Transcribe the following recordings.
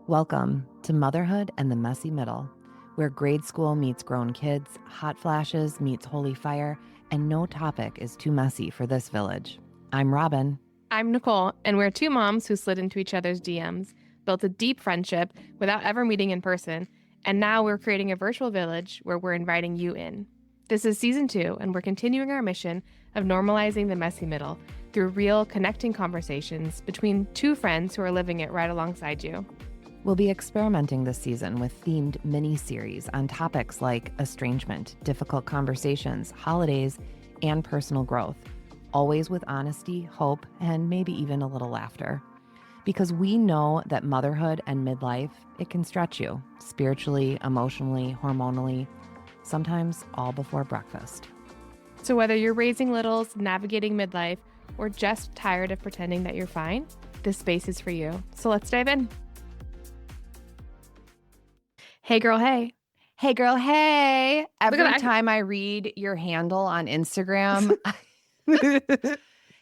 Welcome to Motherhood and the Messy Middle, where grade school meets grown kids, hot flashes meets holy fire, and no topic is too messy for this village. I'm Robin. I'm Nicole, and we're two moms who slid into each other's DMs, built a deep friendship without ever meeting in person, and now we're creating a virtual village where we're inviting you in. This is season 2, and we're continuing our mission of normalizing the messy middle through real, connecting conversations between two friends who are living it right alongside you. We'll be experimenting this season with themed mini-series on topics like estrangement, difficult conversations, holidays, and personal growth, always with honesty, hope, and maybe even a little laughter. Because we know that motherhood and midlife, it can stretch you spiritually, emotionally, hormonally, sometimes all before breakfast. So whether you're raising littles, navigating midlife, or just tired of pretending that you're fine, this space is for you. So let's dive in. Hey girl, hey. Hey girl, hey. Every time I read your handle on Instagram,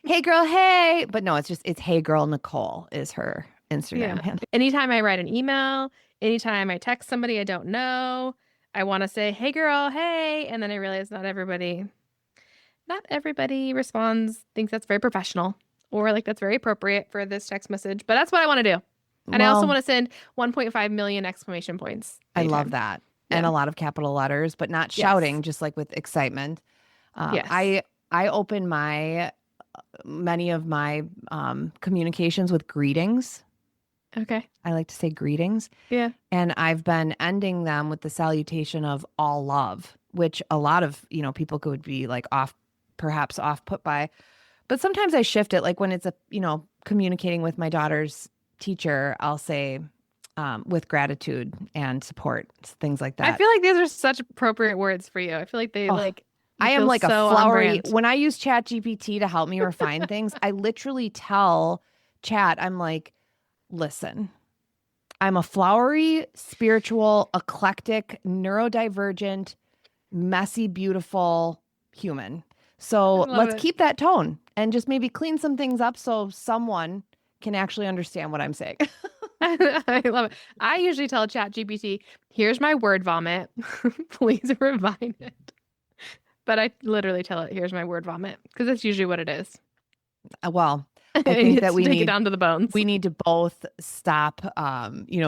hey girl, hey. But no, it's hey girl Nicole is her Instagram handle. Anytime I write an email, anytime I text somebody I don't know, I want to say, hey girl, hey. And then I realize not everybody responds, thinks that's very professional or like that's very appropriate for this text message. But that's what I want to do. And I also want to send 1.5 million exclamation points. Anytime. I love that. Yeah. And a lot of capital letters, but not shouting, just like with excitement. Yes. I open many of my communications with greetings. Okay. I like to say greetings. Yeah. And I've been ending them with the salutation of all love, which a lot of, people could be like perhaps off put by. But sometimes I shift it. Like when it's communicating with my daughter's teacher, I'll say with gratitude and support, things like that. I feel like these are such appropriate words for you. I feel like they I am like so a flowery. When I use ChatGPT to help me refine things, I literally tell Chat, I'm like, listen, I'm a flowery, spiritual, eclectic, neurodivergent, messy, beautiful human. So let's keep that tone and just maybe clean some things up so someone can actually understand what I'm saying. I love it. I usually tell ChatGPT, here's my word vomit. Please refine it. But I literally tell it, here's my word vomit, because that's usually what it is. Well, I think that we need it down to the bones. We need to both stop,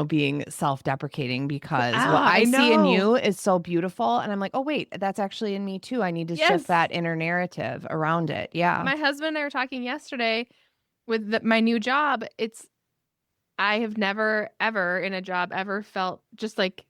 being self-deprecating, because what I see in you is so beautiful. And I'm like, oh, wait, that's actually in me too. I need to shift that inner narrative around it. Yeah. My husband and I were talking yesterday with my new job. I have never, ever in a job ever felt just like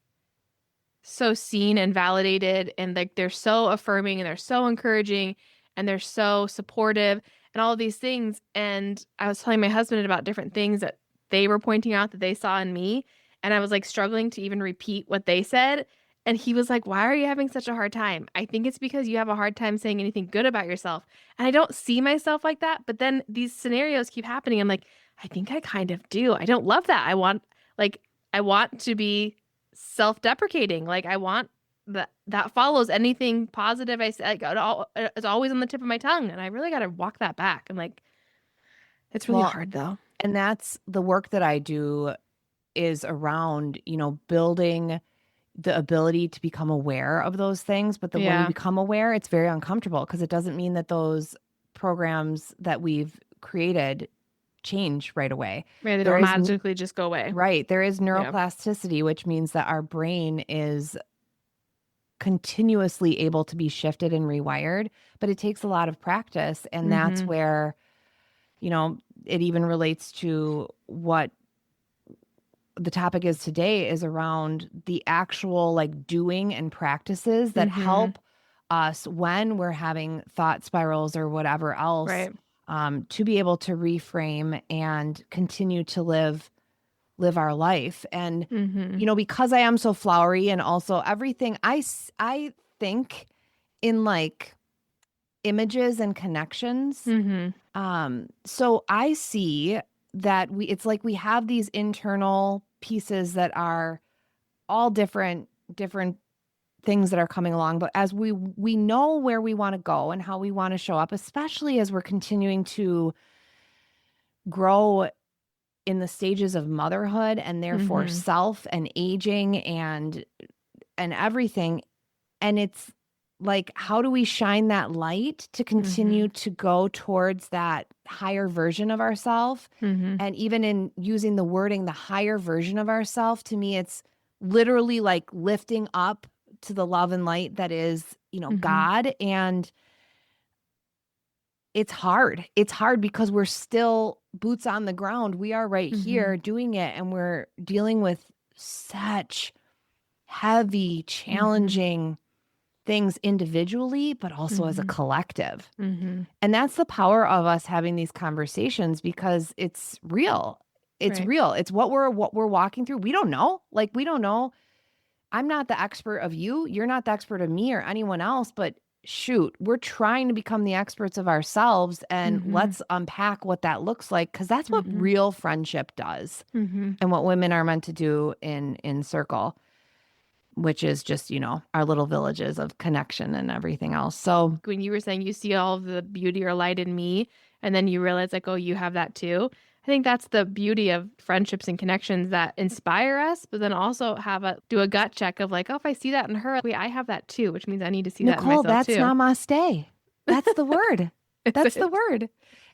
so seen and validated, and like they're so affirming and they're so encouraging and they're so supportive and all of these things. And I was telling my husband about different things that they were pointing out that they saw in me, and I was like struggling to even repeat what they said. And he was like, why are you having such a hard time? I think it's because you have a hard time saying anything good about yourself. And I don't see myself like that. But then these scenarios keep happening. I'm like, I think I kind of do. I don't love that. I want to be self-deprecating. Like I want that follows anything positive I say. Like, it's always on the tip of my tongue. And I really got to walk that back. I'm like, it's really hard though. And that's the work that I do is around, building the ability to become aware of those things. But when you become aware, it's very uncomfortable, because it doesn't mean that those programs that we've created change right away. Right, they don't magically just go away. Right. There is neuroplasticity, which means that our brain is continuously able to be shifted and rewired, but it takes a lot of practice. And that's where, it even relates to what the topic is today, is around the actual like doing and practices that help us when we're having thought spirals or whatever else, to be able to reframe and continue to live our life. And, because I am so flowery, and also everything I think in like images and connections. So I see that it's like we have these internal pieces that are all different things that are coming along. But as we know where we want to go and how we want to show up, especially as we're continuing to grow in the stages of motherhood and therefore self and aging and everything. And it's like, how do we shine that light to continue to go towards that higher version of ourselves? And even in using the wording, the higher version of ourselves, to me, it's literally like lifting up to the love and light that is, God. And it's hard. It's hard because we're still boots on the ground. We are right here doing it, and we're dealing with such heavy, challenging things individually, but also as a collective. And that's the power of us having these conversations, because it's real. It's real. It's what we're walking through. We don't know. Like, we don't know. I'm not the expert of you. You're not the expert of me or anyone else, but shoot, we're trying to become the experts of ourselves, and let's unpack what that looks like, because that's what real friendship does, and what women are meant to do in circle, which is just, our little villages of connection and everything else. So when you were saying you see all of the beauty or light in me, and then you realize like, oh, you have that too. I think that's the beauty of friendships and connections that inspire us, but then also do a gut check of like, oh, if I see that in her, wait, I have that too, which means I need to see that in Nicole, myself that's too. namaste. That's the word. That's the word.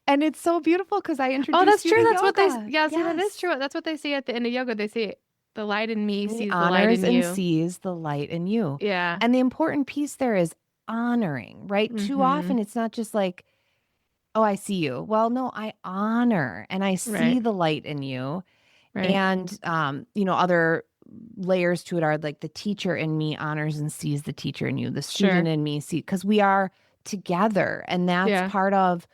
And it's so beautiful because I introduced Oh, that's you true. to That's yoga. what they, see, that is true. That's what they say at the end of yoga. They say, the light in me sees the light honors in you. and sees the light in you. Yeah. And the important piece there is honoring, right? Too often it's not just like, oh, I see you. Well, no, I honor and I see the light in you. And, other layers to it are like the teacher in me honors and sees the teacher in you, the student in me see, because we are together. And that's part of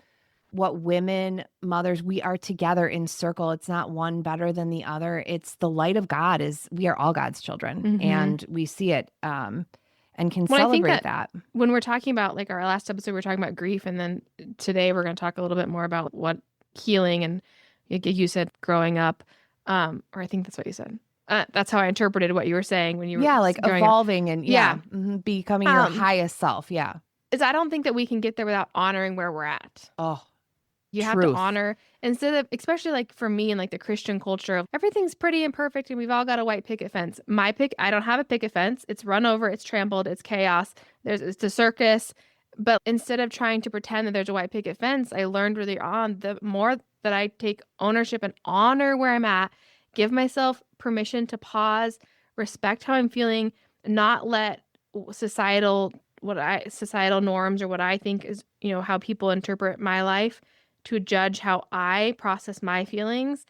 what women, mothers, we are together in circle. It's not one better than the other. It's the light of God we are all God's children, and we see it and can celebrate that. When we're talking about, like, our last episode, we're talking about grief. And then today we're going to talk a little bit more about what healing, and you said growing up, or I think that's what you said. That's how I interpreted what you were saying when you were like evolving up. And becoming your highest self. Is I don't think that we can get there without honoring where we're at. Oh, you have to honor, instead of, especially like for me in like the Christian culture of everything's pretty and perfect and we've all got a white picket fence. I don't have a picket fence. It's run over, it's trampled, it's chaos. It's a circus. But instead of trying to pretend that there's a white picket fence, I learned really on, the more that I take ownership and honor where I'm at, give myself permission to pause, respect how I'm feeling, not let societal norms or what I think is, how people interpret my life to judge how I process my feelings.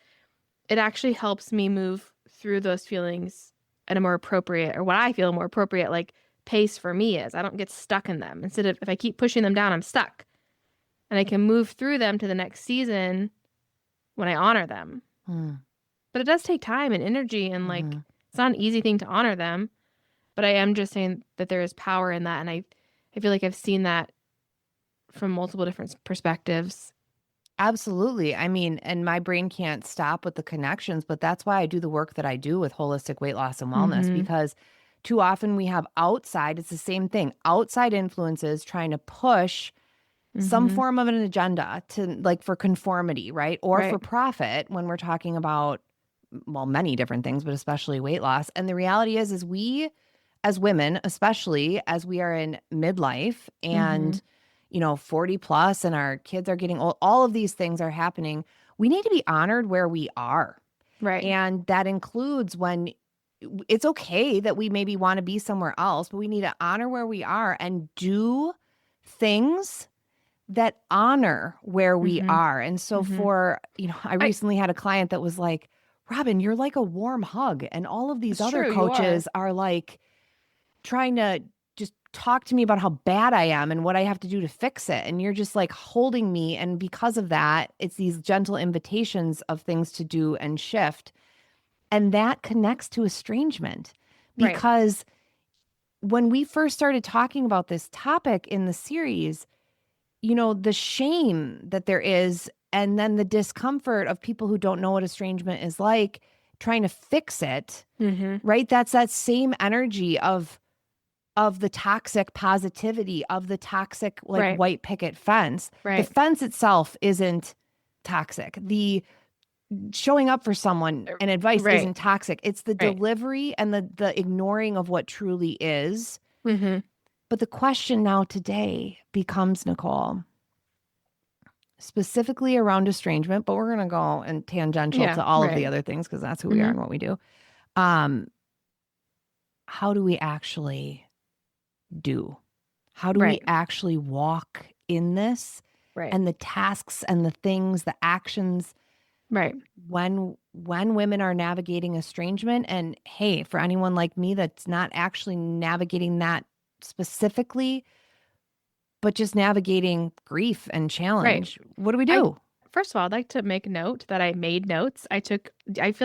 It actually helps me move through those feelings at a more appropriate, or what I feel more appropriate, like, pace for me is. I don't get stuck in them. Instead of, if I keep pushing them down, I'm stuck. And I can move through them to the next season when I honor them. But it does take time and energy, and like, it's not an easy thing to honor them. But I am just saying that there is power in that. And I feel like I've seen that from multiple different perspectives. Absolutely. I mean, and my brain can't stop with the connections, but that's why I do the work that I do with holistic weight loss and wellness, because too often we have it's the same thing, outside influences trying to push some form of an agenda to, like, for conformity, right? Or for profit, when we're talking about, well, many different things, but especially weight loss. And the reality is we, as women, especially as we are in midlife and 40 plus, and our kids are getting old, all of these things are happening. We need to be honored where we are. Right. And that includes when it's okay that we maybe want to be somewhere else, but we need to honor where we are and do things that honor where we are. And so I recently had a client that was like, Robin, you're like a warm hug. And all of these other coaches are like trying to just talk to me about how bad I am and what I have to do to fix it. And you're just like holding me. And because of that, it's these gentle invitations of things to do and shift. And that connects to estrangement, because when we first started talking about this topic in the series, the shame that there is, and then the discomfort of people who don't know what estrangement is like, trying to fix it, right? That's that same energy of the toxic positivity, of the toxic, like, white picket fence. The fence itself isn't toxic. The showing up for someone and advice Right. isn't toxic. It's the Right. delivery and the ignoring of what truly is. Mm-hmm. But the question now today becomes, Nicole, specifically around estrangement, but we're going to go and tangential Yeah. to all of the Right. other things because that's who we are Mm-hmm. and what we do. Um, how do we actually do? How do we Right. actually walk in this Right. and the tasks and the things, the actions Right. when women are navigating estrangement? And hey, for anyone like me that's not actually navigating that specifically, but just navigating grief and Right. challenge, what do we I do? First of all, I'd like to make note that I made notes. I feel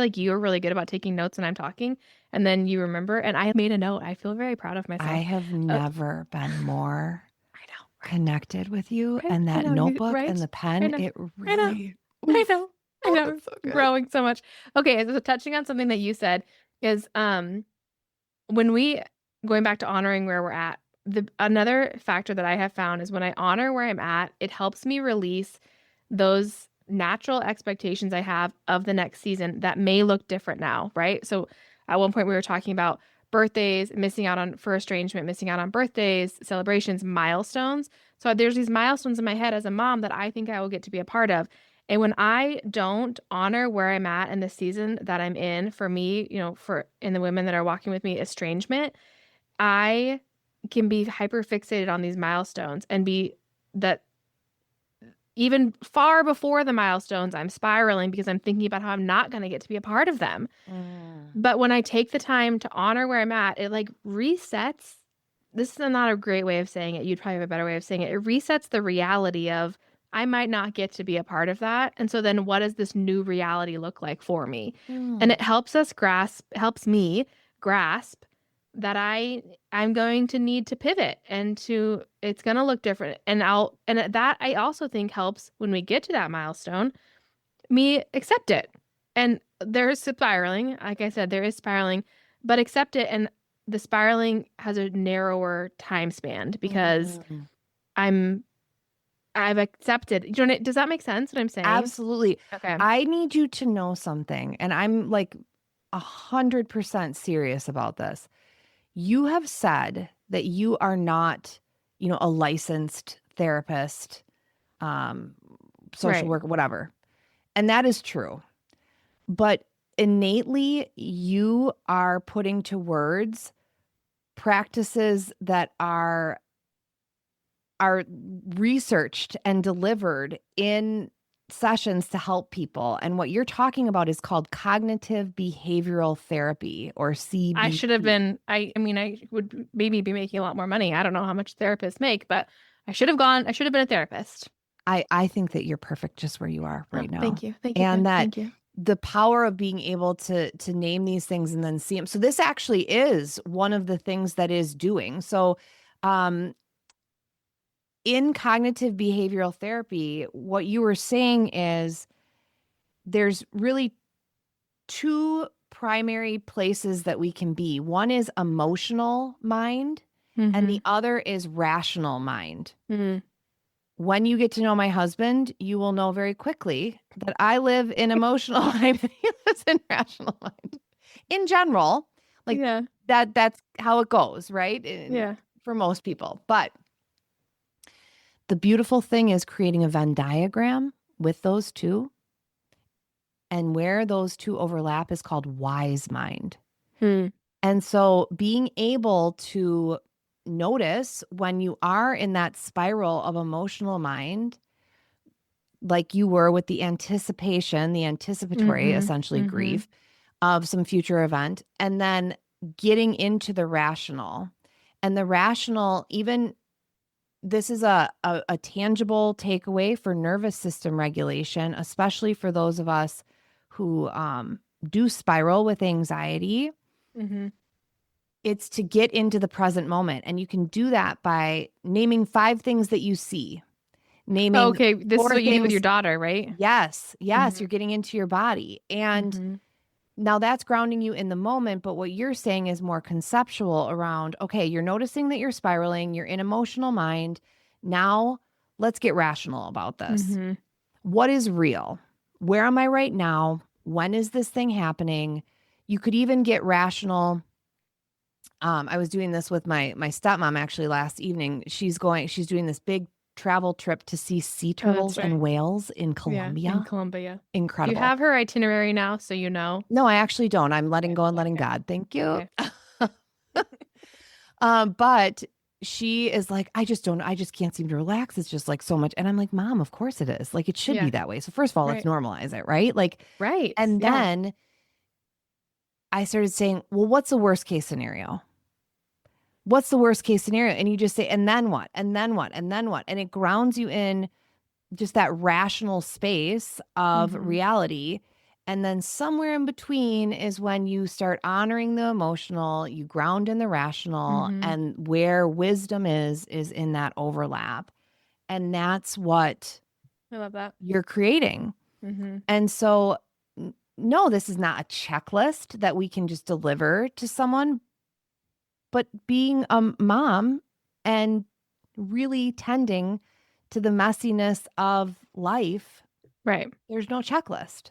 like you're really good about taking notes when I'm talking, and then you remember, and I made a note. I feel very proud of I myself. have Uh, never been more I know, connected with you, right? and I that know, notebook and right? the I pen, know, it I know, really, I oof. know, I Oh, know. it's so good. Growing so much. Okay, so touching on something that you said is when we going back to honoring where we're at, the another factor that I have found is when I honor where I'm at, it helps me release those natural expectations I have of the next season that may look different now, right? So at one point we were talking about birthdays, missing out on for estrangement, missing out on birthdays, celebrations, milestones. So there's these milestones in my head as a mom that I think I will get to be a part of. And when I don't honor where I'm at in the season that I'm in, for me, for in the women that are walking with me, estrangement, I can be hyper fixated on these milestones and be that even far before the milestones, I'm spiraling because I'm thinking about how I'm not going to get to be a part of them. Mm. But when I take the time to honor where I'm at, it like resets. This is not a great way of saying it. You'd probably have a better way of saying it. It resets the reality of I might not get to be a part of that. And so then what does this new reality look like for me? And Mm. it helps me grasp that I'm going to need to pivot and it's going to look different. And that I also think helps when we get to that milestone, me accept it. And there's spiraling. Like I said, there is spiraling, but accept it. And the spiraling has a narrower time span because Mm. I'm, I've accepted. Does that make sense what I'm saying? Absolutely. Okay. I need you to know something, and I'm like 100% serious about this. You have said that you are not, a licensed therapist, um, social Right. worker, whatever. And that is true. But innately, you are putting to words practices that are researched and delivered in sessions to help people. And what you're talking about is called cognitive behavioral therapy, or I should have CBT. been, I mean, I would maybe be making a lot more money. I don't know how much therapists make, but I should have been a therapist. I think that you're perfect just where you are Oh, right now. thank you. Thank you. And Good. that Thank you. the power of being able to name these things and then see them. So this actually is one of the things that is doing. So um in cognitive behavioral therapy, what you were saying is there's really two primary places that we can be. One is emotional mind, and Mm-hmm. the other is rational mind. Mm-hmm. When you get to know my husband, you will know very quickly that I live in emotional mind and he lives in rational mind. In general, like Yeah. that's how it goes, right? Yeah. For most people. But the beautiful thing is creating a Venn diagram with those two. And where those two overlap is called wise mind. Hmm. And so being able to notice when you are in that spiral of emotional mind, like you were with the anticipation, the anticipatory, Mm-hmm. essentially Mm-hmm. grief of some future event, and then getting into the rational. And the rational, even this is a tangible takeaway for nervous system regulation, especially for those of us who do spiral with anxiety. Mm-hmm. It's to get into the present moment. And you can do that by naming 5 things that you see, naming Okay, this is 4 what you do with your things. daughter, right? Yes, yes, Mm-hmm. you're getting into your body. And Mm-hmm. now that's grounding you in the moment. But what you're saying is more conceptual around, okay, you're noticing that you're spiraling, you're in emotional mind. Now let's get rational about this. Mm-hmm. What is real? where am I right now? When is this thing happening? You could even get rational. I was doing this with my stepmom actually last evening. She's doing this big travel trip to see sea Oh, that's turtles right. and whales in Yeah, in Colombia. Colombia. Do you Incredible. have her itinerary now so you know? No, I actually don't. I'm letting Okay. go and letting Okay. God. Thank you. Okay. But she is like, I just can't seem to relax. It's just like so much. And I'm like, Mom, of course it is. Like, it should be Yeah. that way. So first of all, let's Right. normalize it, right? Like, Right. and Yeah. then I started saying, well, what's the worst case scenario? What's the worst case scenario? And you just say, and then what? And then what? And then what? And it grounds you in just that rational space of Mm-hmm. reality. And then somewhere in between is when you start honoring the emotional, you ground in the rational, Mm-hmm. and where wisdom is in that overlap. And that's what I love that. you're creating. Mm-hmm. And so, no, this is not a checklist that we can just deliver to someone, but being a mom and really tending to the messiness of life, Right. there's no checklist.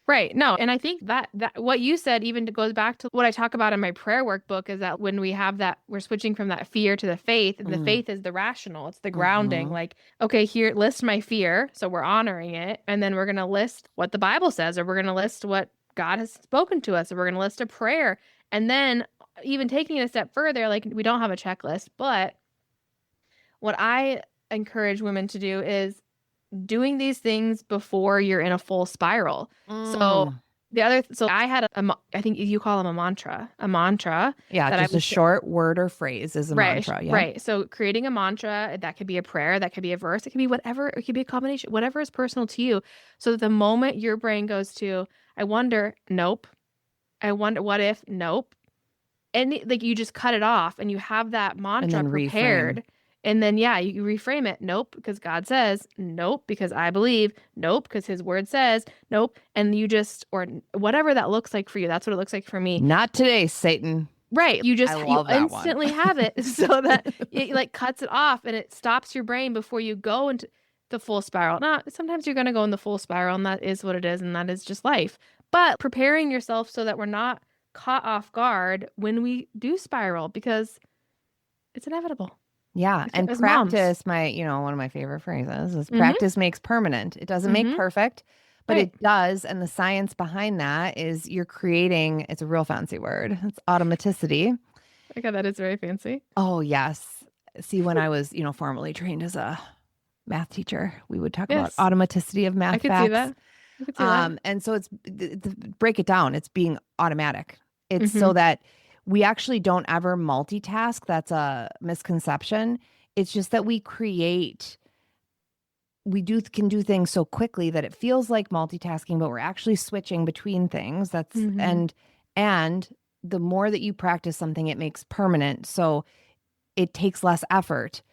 Right. No, and I think that what you said even goes back to what I talk about in my prayer workbook is that when we have that, we're switching from that fear to the faith, and the Mm. faith is the rational. It's the grounding. Mm-hmm. Like, okay, here, list my fear. So we're honoring it. And then we're going to list what the Bible says, or we're going to list what God has spoken to us, or we're going to list a prayer. And then even taking it a step further, like we don't have a checklist, but what I encourage women to do is doing these things before you're in a full spiral. So Mm. so I had I think you call them a mantra Yeah, that I just a would say, short word or phrase is a right, mantra. Yep. right. So creating a mantra, that could be a prayer, that could be a verse, it could be whatever, it could be a combination, whatever is personal to you. So that the moment your brain goes to, I wonder, nope. I wonder, what if, nope. And like you just cut it off and you have that And mantra then reframe. prepared. And then, yeah, you reframe it. Nope, because God says. Nope, because I believe. Nope, because his word says. Nope. And you just, or whatever that looks like for you. That's what it looks like for me. Not today, Satan. Right. I You love that one. instantly have it so that it like cuts it off and it stops your brain before you go into the full spiral. Now, sometimes you're going to go in the full spiral, and that is what it is. And that is just life. But preparing yourself so that we're not caught off guard when we do spiral, because it's inevitable. Yeah. And As moms. practice, one of my favorite phrases is Mm-hmm. practice makes permanent. It doesn't make Mm-hmm. perfect, but Right. it does. And the science behind that is you're creating, it's a real fancy word. It's automaticity. Okay, that is very fancy. Oh, yes. See, when I was, formally trained as a math teacher, we would talk about Yes. automaticity of I math could see facts. that. I could see that. And so break it down. It's being automatic. It's Mm-hmm. so that we actually don't ever multitask. That's a misconception. It's just that can do things so quickly that it feels like multitasking, but we're actually switching between things. Mm-hmm. And the more that you practice something, it makes permanent. So it takes less effort.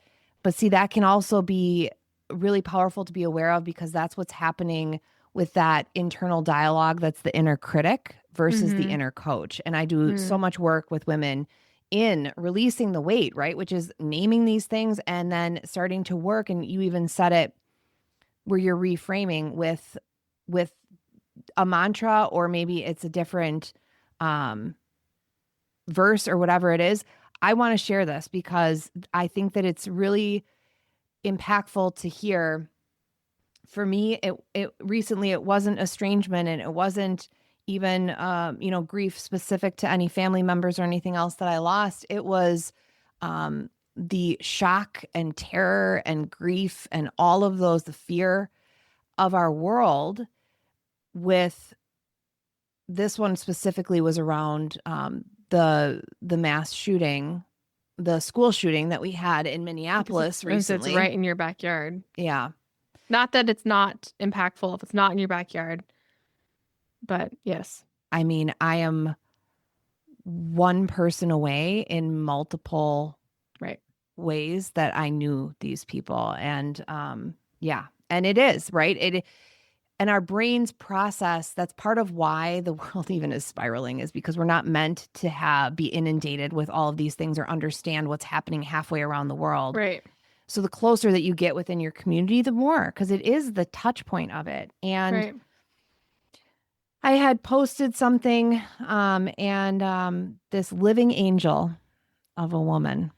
But see, that can also be really powerful to be aware of, because that's what's happening with that internal dialogue. That's the inner critic versus the Mm-hmm. inner coach. And I do so much work with women in releasing the weight, right? Which is naming these things and then starting to work. And you even said it where you're reframing with a mantra, or maybe it's a different verse or whatever it is. I want to share this because I think that it's really impactful to hear. For me, it recently, it wasn't estrangement, and it wasn't even grief specific to any family members or anything else that I lost. It was the shock and terror and grief and all of those, the fear of our world. With this one specifically was around the mass shooting, the school shooting that we had in Minneapolis Because it's recently. right in your backyard. Yeah. Not that it's not impactful if it's not in your backyard, but yes. I mean, I am one person away in multiple Right. ways that I knew these people. And yeah, and it is, right? And our brains process, that's part of why the world even is spiraling, is because we're not meant to be inundated with all of these things or understand what's happening halfway around the world. Right. So the closer that you get within your community, the more, because it is the touch point of it. And Right. I had posted something, and this living angel of a woman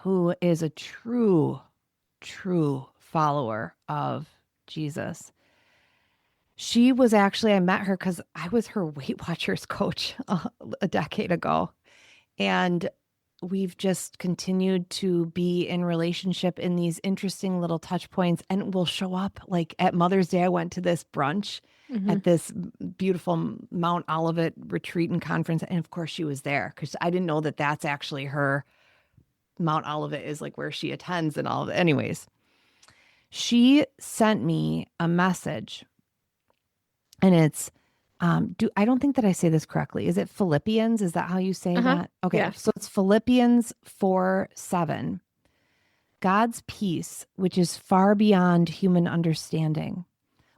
who is a true follower of Jesus. She was actually, I met her because I was her Weight Watchers coach a decade ago. And we've just continued to be in relationship in these interesting little touch points. And we'll show up like at Mother's Day. I went to this brunch Mm-hmm. at this beautiful Mount Olivet retreat and conference. And of course, she was there because I didn't know that that's actually her. Mount Olivet is like where she attends and all of it. Anyways, she sent me a message, and it's I don't think that I say this correctly. Is it Philippians? Is that how you say Uh-huh. that? Okay. Yeah. So it's Philippians 4:7. God's peace, which is far beyond human understanding,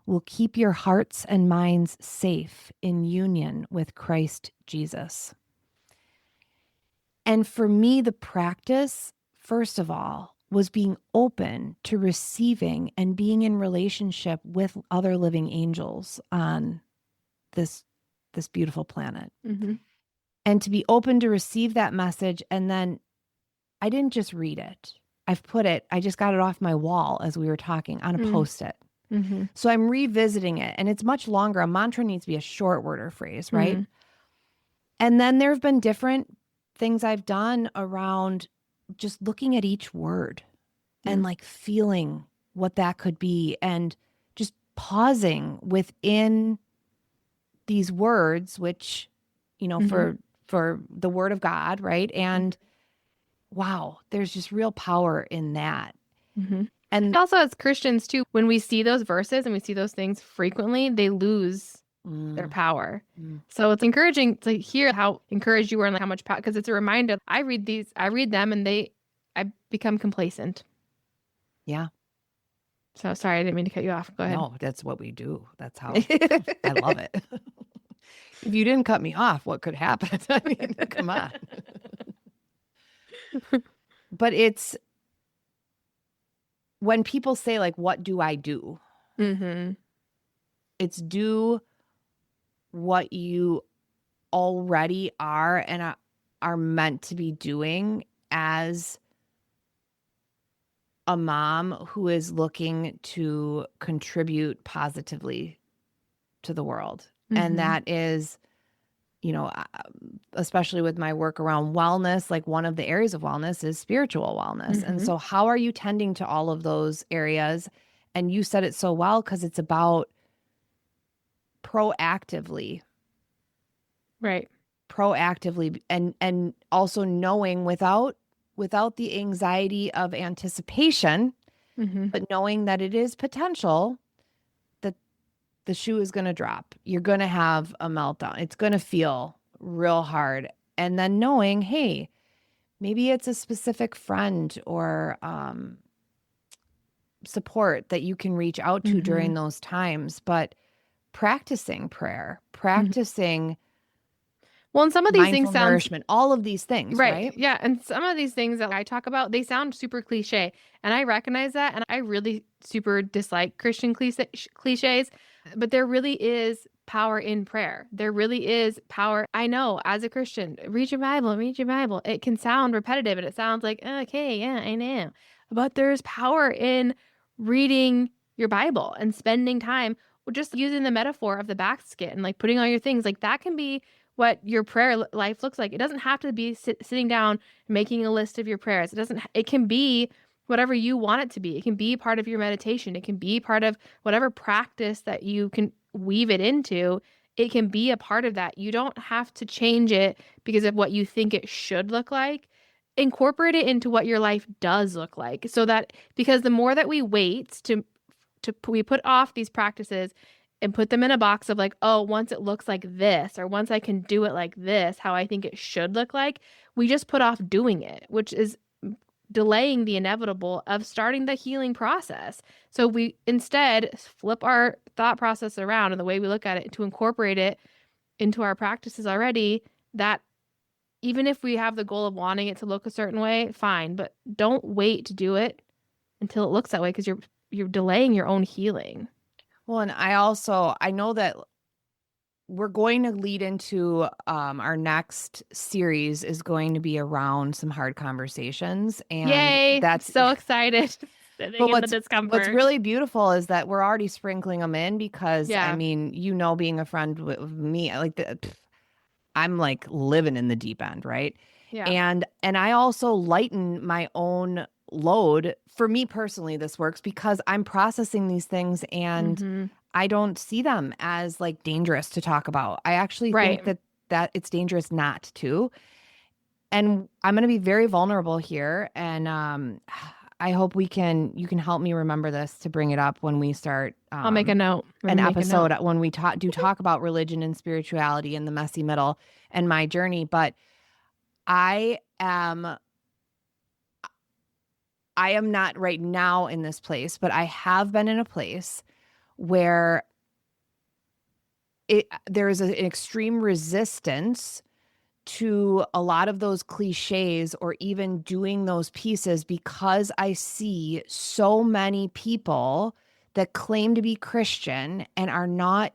will keep your hearts and minds safe in union with Christ Jesus. And for me, the practice, first of all, was being open to receiving and being in relationship with other living angels on this beautiful planet. Mm-hmm. And to be open to receive that message. And then I didn't just read it. I just got it off my wall as we were talking on a post-it. Mm-hmm. So I'm revisiting it, and it's much longer. A mantra needs to be a short word or phrase, right? Mm-hmm. And then there have been different things I've done around just looking at each word and like feeling what that could be, and just pausing within these words, which, for the word of God, right? And wow, there's just real power in that. Mm-hmm. And Also, as Christians too, when we see those verses and we see those things frequently, they lose their power. So it's encouraging to hear how encouraged you were and like how much power, because it's a reminder. I read them, and I become complacent. yeah, So sorry, I didn't mean to cut you off. Go ahead. no, that's what we do. That's how I love it. If you didn't cut me off, what could happen? I mean, come on. But it's when people say, like, what do I do? Mm-hmm. It's do what you already are and are meant to be doing as a mom who is looking to contribute positively to the world. And that is, especially with my work around wellness, like one of the areas of wellness is spiritual wellness. And so how are you tending to all of those areas? And you said it so well, because it's about proactively Right. and also knowing without the anxiety of anticipation, but knowing that it is potential that the shoe is going to drop. You're going to have a meltdown. It's going to feel real hard. And then knowing, hey, maybe it's a specific friend or support that you can reach out to during those times. But practicing prayer, practicing well, and some of these things mindful sound nourishment, all of these things, right? Yeah, and some of these things that I talk about, they sound super cliche, and I recognize that, and I really super dislike Christian cliches, but there really is power in prayer. There really is power. I know, as a Christian, read your Bible, read your Bible. It can sound repetitive, and it sounds like, okay, yeah, I know. But there's power in reading your Bible and spending time, or just using the metaphor of the basket and like putting all your things, like that can be what your prayer life looks like. It doesn't have to be sitting down making a list of your prayers. It can be whatever you want it to be. It can be part of your meditation. It can be part of whatever practice that you can weave it into. It can be a part of that. You don't have to change it because of what you think it should look like. Incorporate it into what your life does look like, so that, because the more that we wait we put off these practices and put them in a box of like, oh, once it looks like this, or once I can do it like this, how I think it should look like, we just put off doing it, which is delaying the inevitable of starting the healing process. So we instead flip our thought process around and the way we look at it to incorporate it into our practices already, that even if we have the goal of wanting it to look a certain way, fine, but don't wait to do it until it looks that way, because you're delaying your own healing. Well, and I know that we're going to lead into our next series is going to be around some hard conversations, and Yay. I'm that's so excited. Sitting but in the what's discomfort. really beautiful is that we're already sprinkling them in because I Yeah. mean, being a friend with me, I'm like living in the deep end, right? Yeah. And I also lighten my own load. For me personally, this works because I'm processing these things and Mm-hmm. I don't see them as like dangerous to talk about. I actually think Right. that it's dangerous not to. And I'm going to be very vulnerable here, and I hope you can help me remember this to bring it up when we start I'll make a note. Let an me make a note. episode when we talk about religion and spirituality and the messy middle and my journey. But I am I am not right now in this place, but I have been in a place where there is an extreme resistance to a lot of those cliches or even doing those pieces because I see so many people that claim to be Christian and are not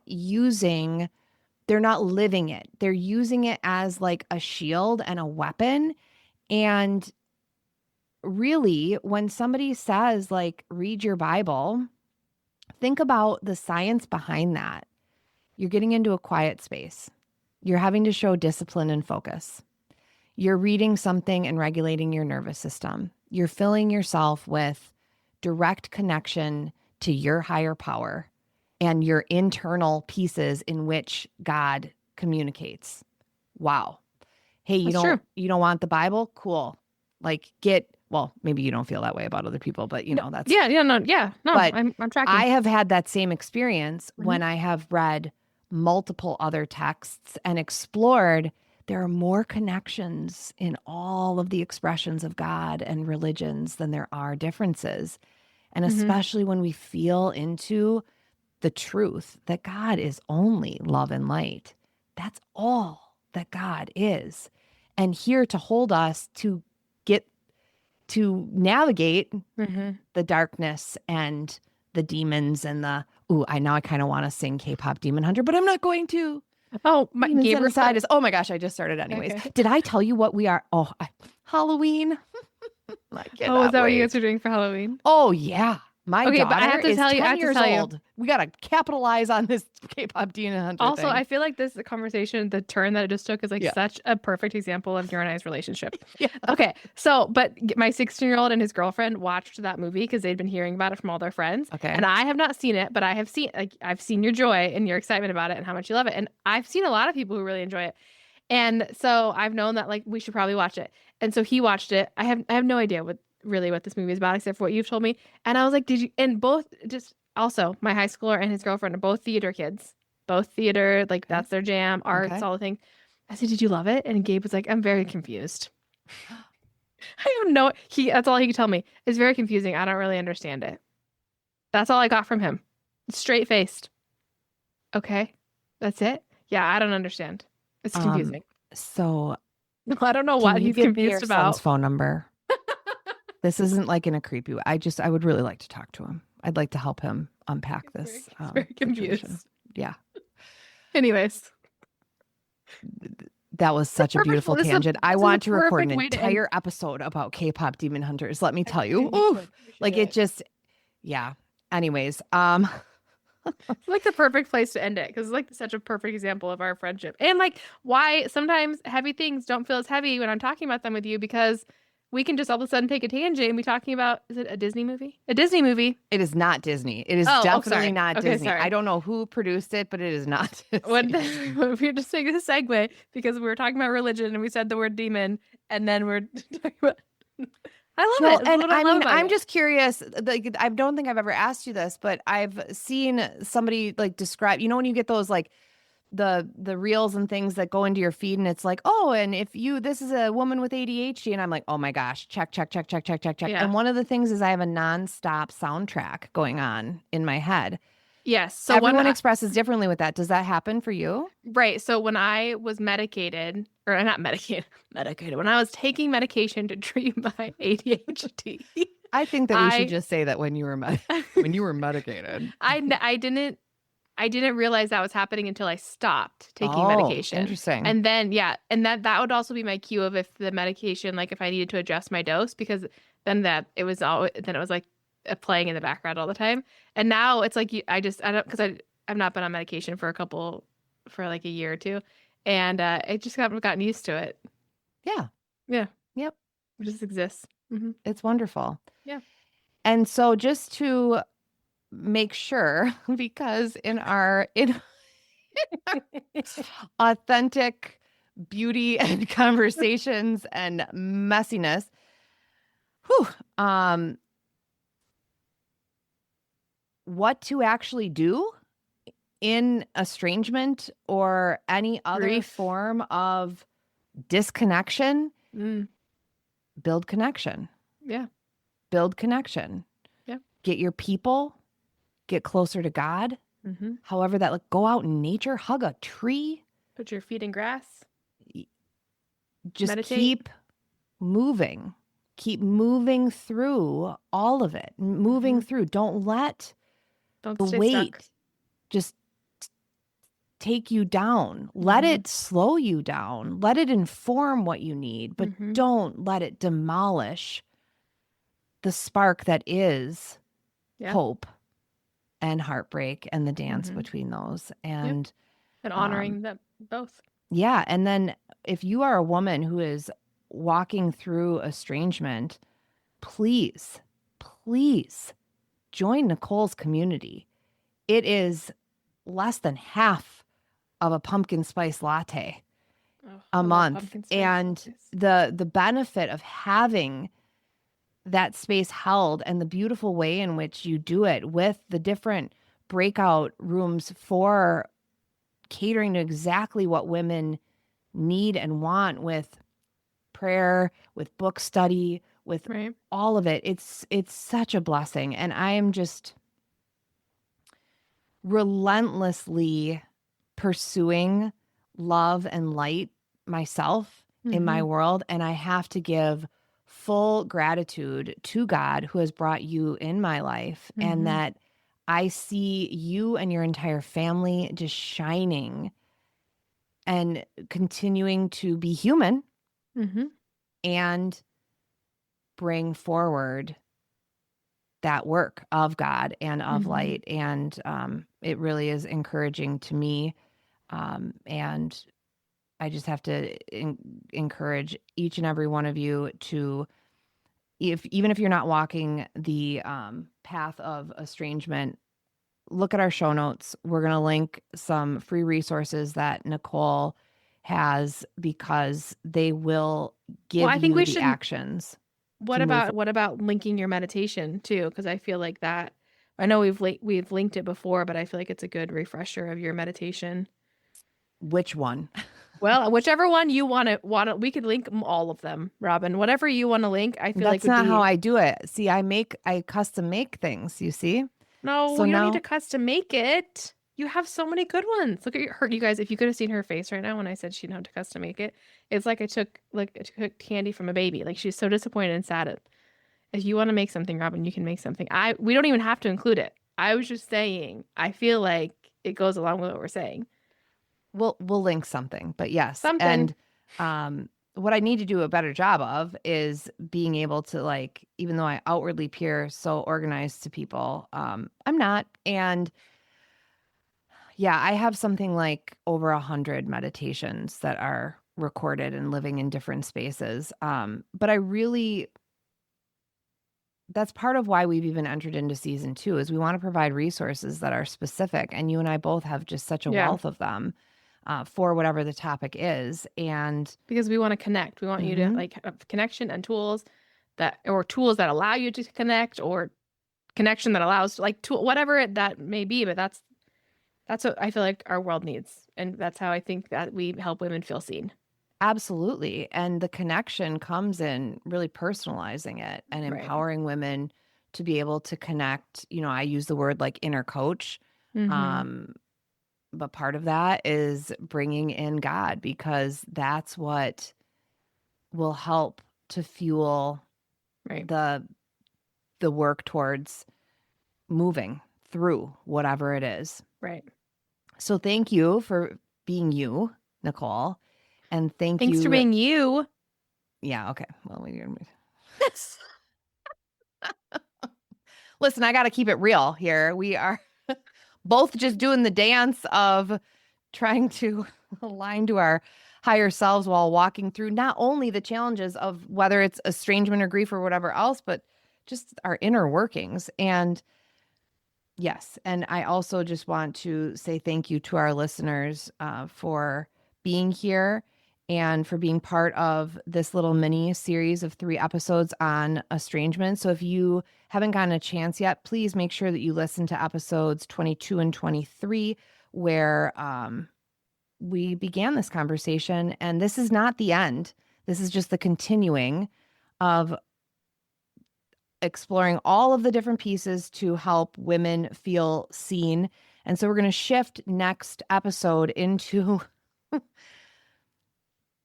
they're not living it. They're using it as like a shield and a weapon. And really, when somebody says, like, read your Bible, think about the science behind that. You're getting into a quiet space. You're having to show discipline and focus. You're reading something and regulating your nervous system. You're filling yourself with direct connection to your higher power and your internal pieces in which God communicates. Wow. Hey, That's true. you don't want the Bible? Cool. Like well, maybe you don't feel that way about other people, but No, that's no, but I'm tracking. I have had that same experience Mhm. when I have read multiple other texts and explored there are more connections in all of the expressions of God and religions than there are differences. And Mhm. especially when we feel into the truth that God is only love and light. That's all that God is. And here to hold us get to navigate Mhm. the darkness and the demons and I kind of want to sing K-pop Demon Hunter, but I'm not going to. Oh, my Demon Set Gabriel. Aside is, oh my gosh, I just started anyways. Okay. Did I tell you what we are? Halloween. I Oh, is cannot that what you guys wait. are doing for Halloween? Oh yeah. My Okay, but I daughter have to is tell you, I 10 have to years tell you. old. We got to capitalize on this K-pop Demon Hunter Also, thing. I feel like this conversation, the turn that it just took, is like Yeah. such a perfect example of your and I's relationship. Yeah. Okay, so but my 16-year-old and his girlfriend watched that movie because they'd been hearing about it from all their friends. Okay. And I have not seen it, but I've seen your joy and your excitement about it and how much you love it. And I've seen a lot of people who really enjoy it. And so I've known that like we should probably watch it. And so he watched it. I have no idea what this movie is about except for what you've told me. And I was like, did you? And both just also my high schooler and his girlfriend are both theater kids, both theater, like Okay. that's their jam, arts, Okay. all the things. I said, did you love it? And Gabe was like, I'm very confused. I have no. That's all he could tell me. It's very confusing. I don't really understand it. That's all I got from him. Straight faced. Okay, that's it. Yeah, I don't understand. It's confusing. So I don't know can what you he's give me your confused son's about. phone number? This isn't like in a creepy way. I would really like to talk to him. I'd like to help him unpack this He's very confused. situation. Yeah. Anyways, That was such a beautiful tangent. I this is want a to record an perfect way to end. entire episode about K-pop Demon Hunters. Let me tell you. We Oof. should Like do it just, yeah. Anyways, It's like the perfect place to end it because it's like such a perfect example of our friendship and like why sometimes heavy things don't feel as heavy when I'm talking about them with you because we can just all of a sudden take a tangent and be talking about, is it a Disney movie? A Disney movie. it is not Disney. It is Oh, definitely sorry. not Okay, Disney. sorry. I don't know who produced it, but it is not When Disney. we were just taking a segue because we were talking about religion and we said the word demon and then we're talking about I love Well, it. It's and what I I love mean, about I'm it. just curious. Like, I don't think I've ever asked you this, but I've seen somebody like describe. You know, when you get those like the reels and things that go into your feed, and it's like, oh, and if this is a woman with ADHD, and I'm like, oh my gosh, check, check, check, check, check, check, check. Yeah. And one of the things is I have a nonstop soundtrack going on in my head. Yes. So Everyone expresses differently with that. Does that happen for you? right. So when I was medicated, or not medicated, when I was taking medication to treat my ADHD, I think that we should I just say that when you were when you were medicated. I didn't I didn't realize that was happening until I stopped taking Oh, medication. interesting. And then, yeah, and that would also be my cue of if the medication, like if I needed to adjust my dose, because then it was like playing in the background all the time. And now it's like I don't, because I've not been on medication for like a year or two, and I just haven't gotten used to it. Yeah. Yeah, Yep. it just exists. It's wonderful. Yeah. And so just to make sure, because in authentic beauty and conversations and messiness, whew, what to actually do in estrangement or any other Grief. form of disconnection, Mm. build connection. Yeah. Build connection. Yeah. Get your people, get closer to God. Mm-hmm. However that, like, go out in nature, hug a tree, Put your feet in grass. just Meditate. keep moving. Keep moving through all of it. Moving through. Don't let Don't the stay weight stuck. just take you down. Let it slow you down. Let it inform what you need, but don't let it demolish the spark that is hope and heartbreak and the dance between those. And honoring them both. yeah. And then if you are a woman who is walking through estrangement, please, please join Nicole's community. It is less than half of a pumpkin spice latte a month. And the benefit of having that space held and the beautiful way in which you do it with the different breakout rooms for catering to exactly what women need and want, with prayer, with book study, with all of it. It's such a blessing. And I am just relentlessly pursuing love and light myself in my world. And I have to give full gratitude to God who has brought you in my life, and that I see you and your entire family just shining and continuing to be human and bring forward that work of God and of light. And it really is encouraging to me. And I just have to encourage each and every one of you to, even if you're not walking the path of estrangement, look at our show notes. We're going to link some free resources that Nicole has, because they will give you the actions. What about linking your meditation too? Because I feel like that. I know we've linked it before, but I feel like it's a good refresher of your meditation. Which one? Well, whichever one you want to, we could link all of them, Robin. Whatever you want to link, I feel like that's not how I do it. See, I custom make things. You see? No, you don't need to custom make it. You have so many good ones. Look at her, you guys. If you could have seen her face right now when I said she didn't have to custom make it, it's like I took candy from a baby. Like, she's so disappointed and sad. If you want to make something, Robin, you can make something. We don't even have to include it. I was just saying, I feel like it goes along with what we're saying. We'll link something, but yes. Something. And what I need to do a better job of is being able to, like, even though I outwardly appear so organized to people, I'm not. And yeah, I have something like over 100 meditations that are recorded and living in different spaces. But that's part of why we've even entered into season 2, is we want to provide resources that are specific. And you and I both have just such a wealth of them for whatever the topic is. And because we want to connect, we want you to like have connection and tools that allow you to connect, or connection that allows whatever that may be. But that's what I feel like our world needs. And that's how I think that we help women feel seen. Absolutely. And the connection comes in really personalizing it and empowering women to be able to connect. You know, I use the word like inner coach. But part of that is bringing in God, because that's what will help to fuel the work towards moving through whatever it is. Right. So thank you for being you, Nicole. And thank Thanks for you. being you. Yeah, okay. Well, listen, I got to keep it real here. We are both just doing the dance of trying to align to our higher selves while walking through not only the challenges of whether it's estrangement or grief or whatever else, but just our inner workings. And yes, and I also just want to say thank you to our listeners for being here and for being part of this little mini series of 3 episodes on estrangement. So if you haven't gotten a chance yet, please make sure that you listen to episodes 22 and 23, where we began this conversation. And this is not the end. This is just the continuing of exploring all of the different pieces to help women feel seen. And so we're going to shift next episode into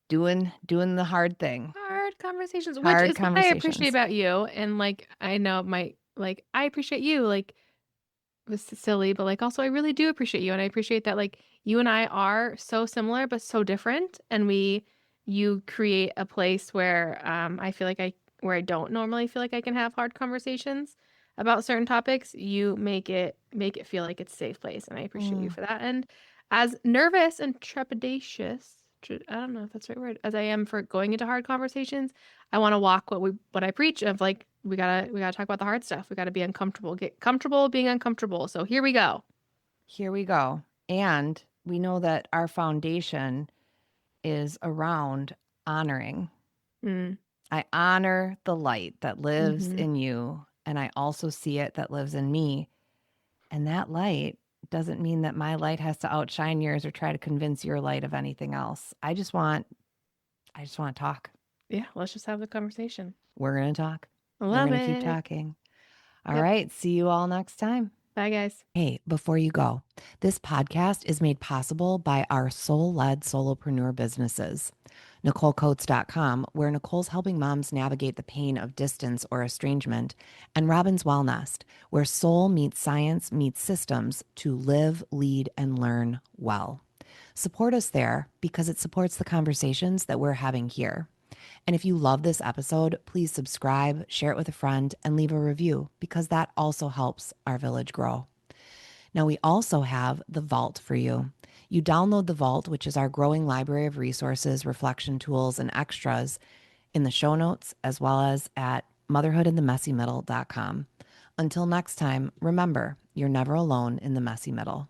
doing the hard thing. Hard conversations, which Hard is what I appreciate conversations. about you. And like, I know I appreciate you. Like, it was silly, but like, also, I really do appreciate you. And I appreciate that, like, you and I are so similar, but so different. And you create a place where I feel like where I don't normally feel like I can have hard conversations about certain topics. You make it feel like it's a safe place. And I appreciate you for that. And as nervous and trepidatious, I don't know if that's the right word, as I am for going into hard conversations, I want to walk what I preach of, like, we gotta talk about the hard stuff. We gotta be uncomfortable, get comfortable being uncomfortable. So here we go. Here we go. And we know that our foundation is around honoring. Mm. I honor the light that lives Mm-hmm. in you, and I also see it that lives in me. And that light doesn't mean that my light has to outshine yours or try to convince your light of anything else. I just want to talk. Yeah, let's just have the conversation. We're going to talk. We're Love going to keep it. talking. All Yep. right. See you all next time. Bye, guys. Hey, before you go, this podcast is made possible by our soul led solopreneur businesses. NicoleCoates.com, where Nicole's helping moms navigate the pain of distance or estrangement, and Robin's Wellnest, where soul meets science meets systems to live, lead, and learn well. Support us there because it supports the conversations that we're having here. And if you love this episode, please subscribe, share it with a friend, and leave a review because that also helps our village grow. Now, we also have the Vault for you. You download the Vault, which is our growing library of resources, reflection tools, and extras in the show notes, as well as at motherhoodinthemessymiddle.com. Until next time, remember, you're never alone in the messy middle.